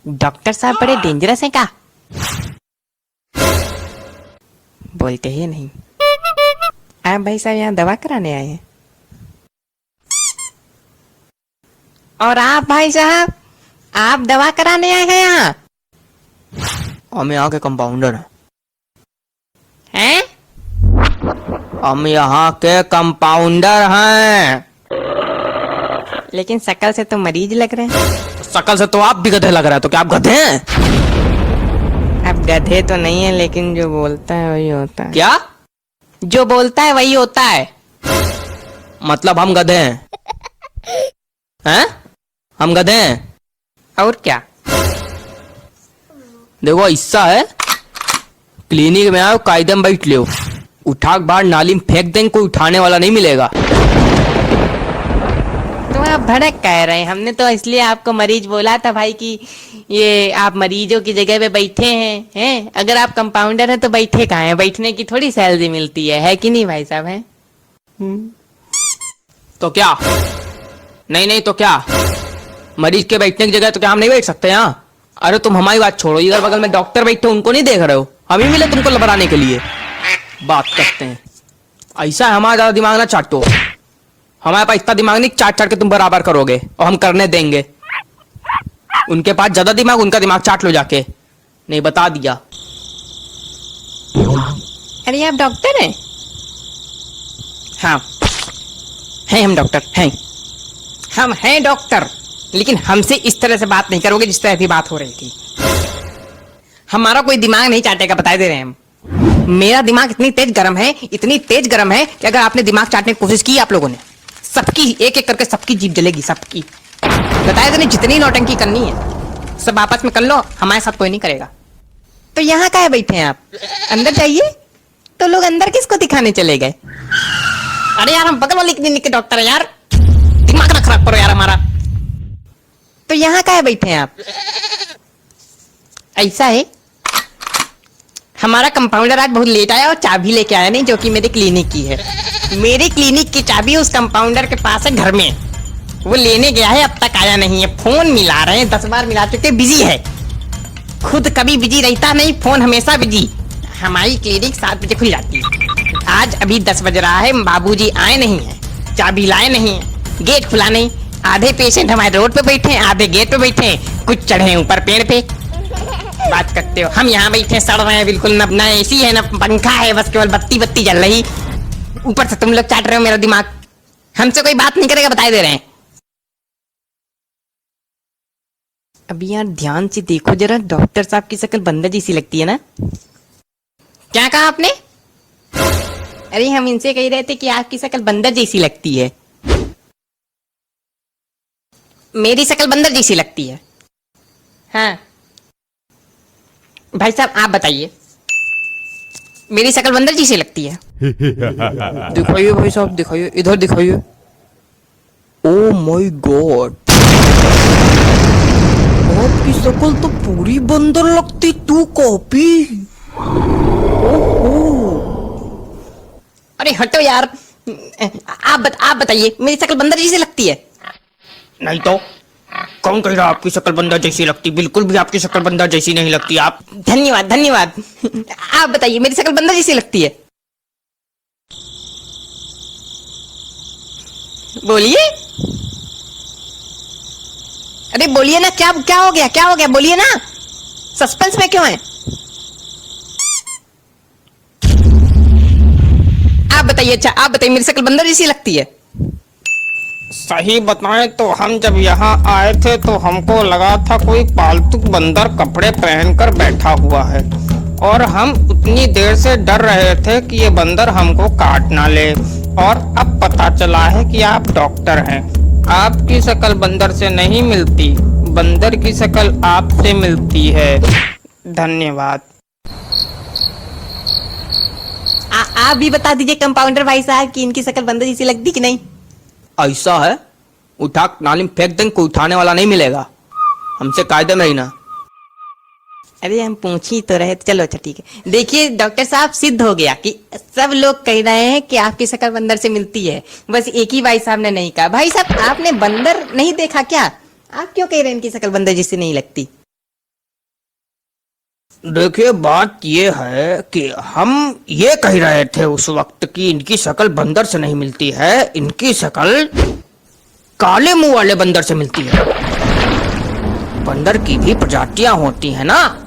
Doctor साहब बड़े dangerous हैं क्या? बोलते ही नहीं। आप भाई साहब यहाँ दवा कराने आए हैं? और आप भाई साहब, आप दवा कराने आए हैं यहाँ? हम यहाँ के कंपाउंडर हैं। हैं? हम यहाँ के कंपाउंडर हैं। लेकिन शक्ल से तो मरीज लग रहे हैं। शकल से तो आप भी गधे लग रहे हैं, तो क्या आप गधे हैं? अब गधे तो नहीं है, लेकिन जो बोलता है वही होता है। क्या? जो बोलता है वही होता है। मतलब हम गधे हैं? हैं? हम गधे हैं? और क्या? देखो ऐसा है, क्लिनिक में आओ, कायदे में बैठ लो, उठा के बाहर नाली में फेंक देंगे, कोई उठाने वाला नहीं मिलेगा। तो आप भड़क कह रहे हैं? हमने तो इसलिए आपको मरीज बोला था भाई कि ये आप मरीजों की जगह पे बैठे हैं। अगर आप कंपाउंडर हैं तो बैठे कहाँ हैं? बैठने की थोड़ी सैलरी मिलती है कि नहीं भाई साहब? हैं? तो क्या? नहीं तो क्या, मरीज के बैठने की जगह तो क्या हम नहीं बैठ सकते यहाँ? अरे तुम हमारी बात छोड़ो, इधर बगल में डॉक्टर बैठे, उनको नहीं देख रहे हो? हम ही मिले तुमको लबराने के लिए बात करते हैं। ऐसा है, हमारा ज्यादा दिमाग ना चाटो। हमारे पास इतना दिमाग नहीं, चाट चाट के तुम बराबर करोगे, और हम करने देंगे। उनके पास ज्यादा दिमाग, उनका दिमाग चाट लो जाके। नहीं, बता दिया। अरे आप डॉक्टर हैं? हाँ हैं, हम डॉक्टर हैं। हम हैं डॉक्टर, लेकिन हमसे इस तरह से बात नहीं करोगे जिस तरह अभी बात हो रही थी। हमारा कोई दिमाग नहीं चाटेगा, बता दे रहे हैं हम। मेरा दिमाग इतनी तेज गर्म है, इतनी तेज गर्म है कि अगर आपने दिमाग चाटने की कोशिश की आप लोगों ने, सबकी एक एक करके सबकी जीभ जलेगी, सबकी। बताया तो नहीं, जितनी नौटंकी करनी है सब आपस में कर लो, हमारे साथ कोई नहीं करेगा। तो यहाँ काहे बैठे हैं आप? अंदर जाइए। तो लोग अंदर किसको दिखाने चले गए? अरे यार, हम बगल वाली क्लिनिक के डॉक्टर हैं यार, दिमाग ना खराब करो यार हमारा। तो यहाँ काहे बैठे हैं आप? ऐसा है, हमारा कंपाउंडर आज बहुत लेट आया और चाबी लेके आया नहीं, जो कि मेरे क्लिनिक की है। मेरे क्लिनिक की चाबी उस कंपाउंडर के पास है घर में, वो लेने गया है, अब तक आया नहीं है। फोन मिला रहे हैं, 10 बार मिला चुके, बिजी है। खुद कभी बिजी रहता नहीं, फोन हमेशा बिजी। हमारी क्लिनिक 7 बजे खुल जाती है। आज अभी 10 बज रहा है, बाबूजी आए नहीं है, चाबी लाए नहीं है, गेट खुला नहीं। आधे पेशेंट हमारे रोड पे बैठे हैं, आधे गेट पे बैठे हैं, कुछ चढ़े हैं ऊपर पेड़ पे। बात करते हो, हम यहाँ बैठे सड़ रहे हैं बिल्कुल, ना एसी है ना पंखा है, बस केवल बत्ती जल रही। ऊपर से तुम लोग चाट रहे हो मेरा दिमाग। हमसे कोई बात नहीं करेगा, बता दे रहे हैं। अभी यार ध्यान से देखो जरा, डॉक्टर साहब की शक्ल बंदर जैसी लगती है ना? क्या कहा आपने? अरे हम इनसे कह रहे थे कि आपकी शक्ल बंदर जैसी लगती है। मेरी शक्ल बंदर जैसी लगती है? हाँ भाई साहब, आप बताइए, मेरी शक्ल बंदर जैसी लगती है? दिखाइए भाई साहब, दिखाइए, इधर दिखाइए। ओ माय गॉड, आपकी शक्ल तो पूरी बंदर लगती, तू कॉपी। अरे हटो यार, आप बताइए, मेरी शक्ल बंदर जैसी लगती है? नहीं तो कौन कह रहा आपकी शक्ल बंदर जैसी लगती? बिल्कुल भी आपकी शक्ल बंदर जैसी नहीं लगती। आप धन्यवाद धन्यवाद। आप बताइए, मेरी शक्ल बंदर जैसी लगती है? बोलिए, अरे बोलिए ना, क्या हो गया, क्या हो गया, बोलिए ना, सस्पेंस में क्यों है? आप बताइए। अच्छा आप बताइए, मेरी शक्ल बंदर जैसी लगती है? सही बताएं तो हम जब यहाँ आए थे तो हमको लगा था कोई पालतू बंदर कपड़े पहनकर बैठा हुआ है, और हम उतनी देर से डर रहे थे कि ये बंदर हमको काट ना ले, और अब पता चला है कि आप डॉक्टर हैं। आपकी शक्ल बंदर से नहीं मिलती, बंदर की शक्ल आपसे मिलती है। धन्यवाद। आप भी बता दीजिए कंपाउंडर भाई साहब कि इनकी शक्ल बंदर जैसी लगती कि नहीं? ऐसा है, उठा नाली में फेंक देंगे, कोई उठाने वाला नहीं मिलेगा। हमसे कायदे में रहना। अरे हम पूछ ही तो रहे, चलो अच्छा ठीक है। देखिए डॉक्टर साहब, सिद्ध हो गया कि सब लोग कह रहे हैं कि आपकी शक्ल बंदर से मिलती है, बस एक ही भाई साहब ने नहीं कहा। भाई साहब, आपने बंदर नहीं देखा क्या? आप क्यों कह रहे हैं इनकी शक्ल बंदर जैसी नहीं लगती? देखिए बात ये है कि हम ये कह रहे थे उस वक्त कि इनकी शक्ल बंदर से नहीं मिलती है, इनकी शक्ल काले मुंह वाले बंदर से मिलती है। बंदर की भी प्रजातियां होती है ना,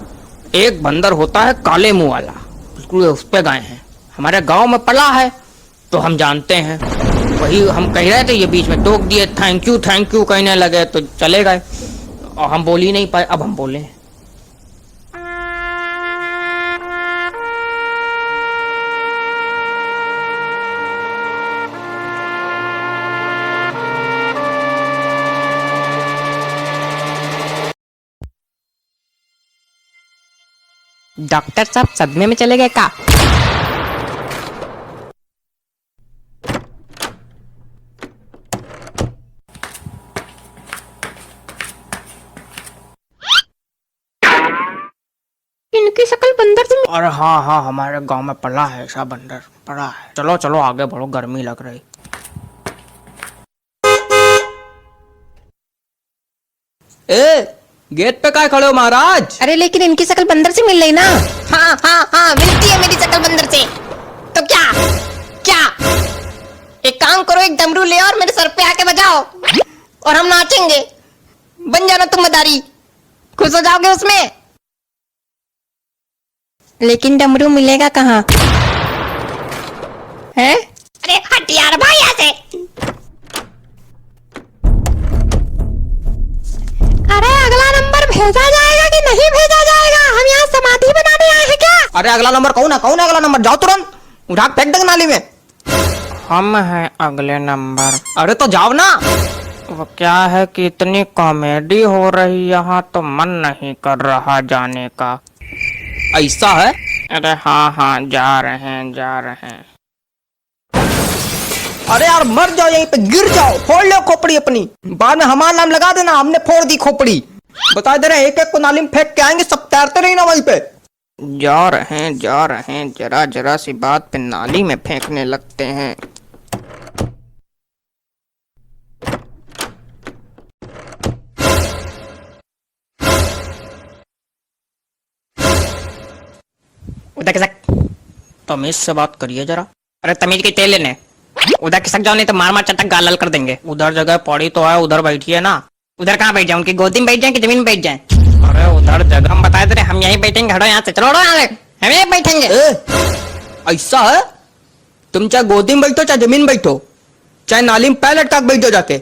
एक बंदर होता है काले मुंह वाला, बिल्कुल उस पे गए हैं, हमारे गांव में पला है तो हम जानते हैं। वही हम कह रहे थे, ये बीच में टोक दिए, थैंक यू कहने लगे तो चले गए और हम बोल ही नहीं पाए। अब हम बोले डॉक्टर साहब सदमे में चले गए का? इनकी शक्ल बंदर से अरे हाँ, हमारे गांव में पला है ऐसा बंदर, पड़ा है। चलो चलो आगे बढ़ो, गर्मी लग रही। ए गेट पे काय खड़े हो महाराज? अरे लेकिन इनकी शक्ल बंदर से मिल रही ना। हाँ मिलती है मेरी शक्ल बंदर से। तो क्या एक काम करो, एक डमरू ले और मेरे सर पे आके बजाओ और हम नाचेंगे। बन जाना तुम मदारी, खुश हो जाओगे उसमें। लेकिन डमरू मिलेगा कहाँ है? अरे हट यार भाई यहाँ से। अरे अगला नंबर भेजा जाएगा कि नहीं भेजा जाएगा? हम यहाँ समाधि बनाने आए हैं क्या? अरे अगला नंबर कौन है अगला नंबर? जाओ तुरंत उठा फेंक देंगे नाली में। हम हैं अगले नंबर। अरे तो जाओ ना। वो क्या है कि इतनी कॉमेडी हो रही यहाँ तो मन नहीं कर रहा जाने का। ऐसा है? अरे हाँ जा रहे हैं। अरे यार मर जाओ, यहीं पे गिर जाओ, फोड़ लो खोपड़ी अपनी, बाद में हमारा नाम लगा देना हमने फोड़ दी खोपड़ी। बता दे रहे एक को नाली में फेंक के आएंगे, सब तैरते रही ना वहीं पे। जा रहे हैं, जरा सी बात पे नाली में फेंकने लगते हैं। उधर खिसक, तमीज से बात करिए जरा। अरे तमीज के तेल लेने, उधर खिसक जाओ नहीं तो मार चटक गाल लाल कर देंगे। उधर जगह पड़ी तो है, उधर बैठिए ना। उधर कहाँ बैठ जाए? उनकी गोदी में बैठ जाए कि जमीन में बैठ जाए? अरे उधर जगह हम बताए थे हम यहीं बैठेंगे। हटो यहाँ से, चलो हटो यहाँ से, हम यहीं बैठेंगे। ऐसा है? तुम चाहे गोदी में बैठो चाहे जमीन बैठो, चाहे नाली में पैर लटका के बैठो जाके,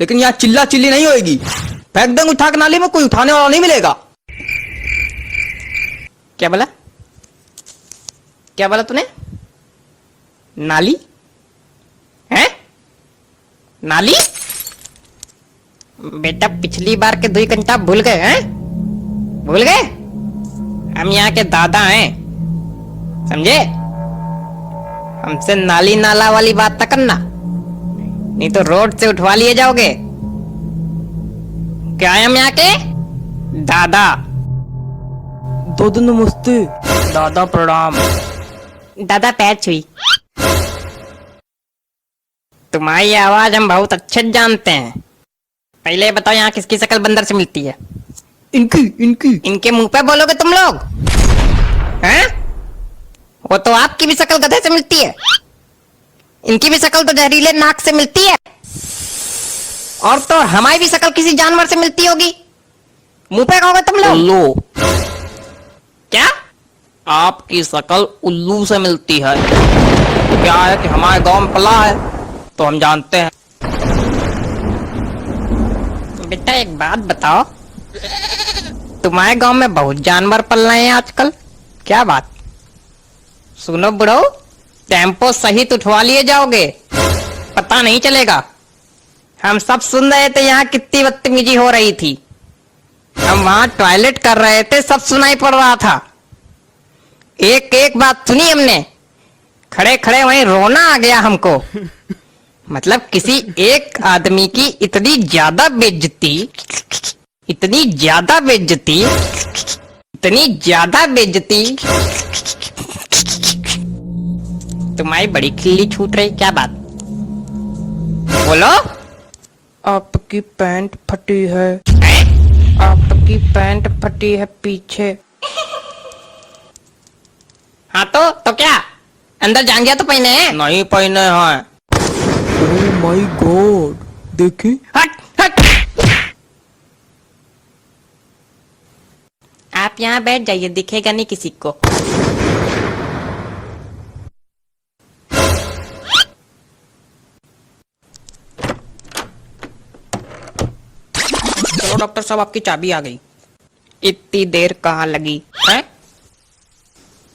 लेकिन यहाँ चिल्ला चिल्ली नहीं होगी। फेंक देंगे उठा के नाली में, कोई उठाने वाला नहीं मिलेगा। क्या बोला तूने? नाली है? नाली? बेटा पिछली बार के 2 घंटा भूल गए हैं? भूल गए? हम यहाँ के दादा हैं, समझे? हमसे नाली नाला वाली बात ना करना, नहीं तो रोड से उठवा लिए जाओगे। क्या है हम यहाँ के दादा? दादा नमस्ते। दादा प्रणाम। दादा पैर छुई। तुम्हारी आवाज हम बहुत अच्छे जानते हैं। पहले बताओ यहाँ किसकी शक्ल बंदर से मिलती है? इनकी इनके मुंह पे बोलोगे तुम लोग हैं? वो तो आपकी भी शक्ल गधे से मिलती है, इनकी भी शक्ल तो जहरीले नाक से मिलती है, और तो हमारी भी शक्ल किसी जानवर से मिलती होगी। मुंह पे कहोगे तुम लोग। लो, क्या? आपकी शक्ल उल्लू से मिलती है। क्या है कि हमारे गांव में पला है तो हम जानते हैं। बेटा एक बात बताओ, तुम्हारे गांव में बहुत जानवर पल रहे हैं आजकल, क्या बात? सुनो बुढ़ो, टेम्पो सहित उठवा लिए जाओगे, पता नहीं चलेगा। हम सब सुन रहे थे यहाँ कितनी बदतमीजी हो रही थी, हम वहां टॉयलेट कर रहे थे, सब सुनाई पड़ रहा था। एक एक बात सुनी हमने, खड़े खड़े वहीं रोना आ गया हमको। मतलब किसी एक आदमी की इतनी ज्यादा बेइज्जती, इतनी ज्यादा बेइज्जती, इतनी ज्यादा बेइज्जती। तुम्हारी बड़ी खिल्ली छूट रही, क्या बात? बोलो। आपकी पैंट फटी है। हैं? आपकी पैंट फटी है पीछे। हाँ तो क्या अंदर जान गया तो पहने नहीं पहने हैं। ओह माय गॉड, देखे हट हट। आप यहाँ बैठ जाइए, दिखेगा नहीं किसी को। चलो डॉक्टर साहब, आपकी चाबी आ गई। इतनी देर कहाँ लगी है?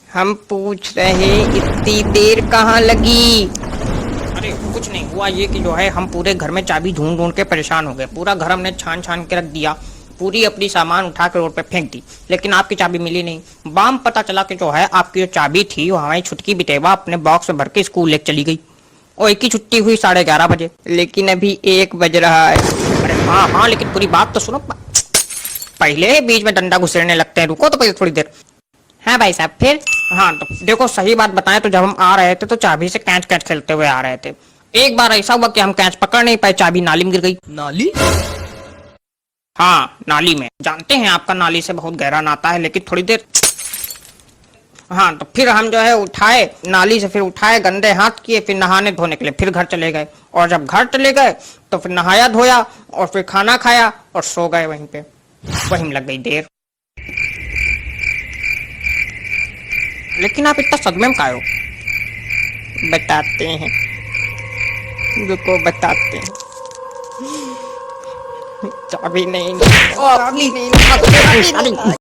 हम पूछ रहे इतनी देर कहाँ लगी? अरे कुछ नहीं हुआ, ये कि जो है हम पूरे घर में चाबी ढूंढ ढूंढ के परेशान हो गए। पूरा घर हमने छान छान के रख दिया, पूरी अपनी सामान उठा के रोड पे फेंक दी, लेकिन आपकी चाबी मिली नहीं। बाम पता चला कि जो है आपकी जो चाबी थी वो हमारी छुटकी बिटेवा अपने बॉक्स में भर के स्कूल लेके चली गई, और एक ही छुट्टी हुई 11:30 बजे। लेकिन अभी 1 बज रहा है। अरे हाँ हाँ, लेकिन पूरी बात तो सुनो। पहले बीच में डंडा घुसेड़ने लगते हैं, रुको तो पहले थोड़ी देर। हाँ भाई साहब, फिर? हाँ तो देखो, सही बात बताएं तो जब हम आ रहे थे तो चाबी से कैच कैच खेलते हुए आ रहे थे। एक बार ऐसा हुआ कि हम कैच पकड़ नहीं पाए, चाबी नाली में गिर गई। नाली? हाँ नाली में। जानते हैं आपका नाली से बहुत गहरा नाता है, लेकिन थोड़ी देर। हाँ तो फिर हम जो है उठाए नाली से, फिर उठाए, गंदे हाथ किए, फिर नहाने धोने के लिए फिर घर चले गए। और जब घर चले गए तो फिर नहाया धोया और फिर खाना खाया और सो गए वहीं पे। वहीं में लग गई देर। लेकिन आप इतना सदमे में काहे हो? बताते हैं, रुको बताते हैं। चाबी नहीं, चाबी नहीं।